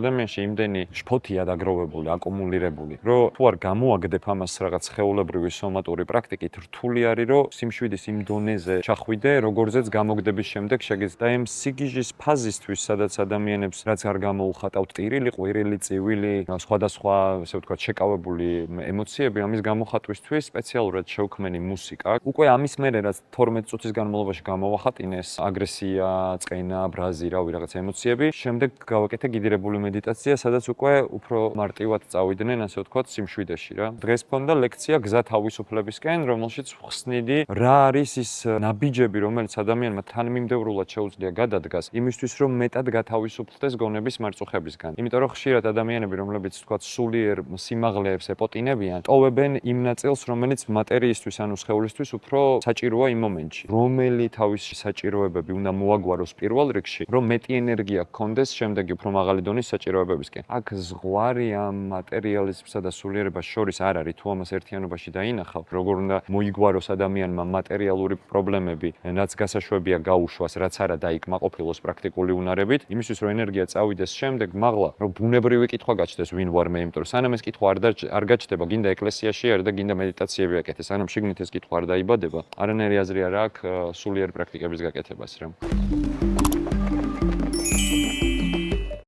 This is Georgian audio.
ადამიანში იმდენი შფოთია დაგროვებული, აკუმულირებული, რომ თუ არ გამოაგდებ ამას რაღაც სხეულებრივი სომატური პრაქტიკით, რთული არის, რომ სიმშვიდის იმ დონეზე ჩახვიდე, როგორზეც გამოგდების შემდეგ შეგიძლია. და იმ სიგიჟის ფაზისთვის, სადაც ადამიანებს რაც არ გამოუხატავთ ტირილი, ყვირილი, წივილი, სხვადასხვა, ესე ვთქვათ, შეკავებული ემოციები, ამის გამოხატვისთვის სპეციალურად შევქმენი მუსიკა. უკვე ამის მერე რაც 12 წუთის განმავლობაში გამოვახატინეს, აგრესია, წყენა, ბრაზი, რავი, რაღაც ემოციები, შემდეგ გავაკეთე გიდირებული მედიტაცია, სადაც უკვე უფრო მარტივად წავიდნენ, ასე ვთქვათ, სიმშვიდეში რა. დღეს მქონდა ლექცია გზა თავისუფლებისკენ, რომელშიც ვხსნიდი რა არის ის ნაბიჯები, რომელიც ადამიანმა თანმიმდევრულად შეუძლია გადადგას, იმისთვის რომ მეტად გათავისუფლდეს გონების მარწუხებისგან. იმიტომ რომ ხშირად ადამიანები, რომლებიც ვთქვათ, სულიერ სიმაღლეებს ეპოტინებიან, ტოვებენ იმ ნაწილს, რომელიც მატერიისთვის ანუ სხეულისთვის უფრო საჭიროა იმ მომენტში. რომელი თავისი საჭიროებები უნდა მოაგვაროს პირველ რიგში, რომ მეტი ენერგია გქონდეს შემდეგი უფრო მაღალი დონის საჭიროებებისკენ. აქ ზღვარი ამ მატერიალიზმსა და სულიერებას შორის არ არის, თუ ამას ერთიანობაში დაინახავ, როგორ უნდა მოიგვაროს ადამიანმა მატერიალური პრობლემები, რაც გასაშვებია გაუშვას, რაც არა დაიკმაყოფილოს პრაქტიკული უნარებით, იმისთვის რომ ენერგია წავიდეს შემდეგ, მაღლა, რომ ბუნებრივი კითხვა გაჩნდეს, ვინ ვარ მე, იმიტომ რომ სანამ ეს კითხვა არ გაჩნდება, გინდა ეკლესიაში არ და გინდა მედიტაციები აკეთე, სანამ შიგნით ეს კითხვა არ დაიბადება, არანაირი აზრი არ აქვს სულიერ პრაქტიკების გაკეთებას რა.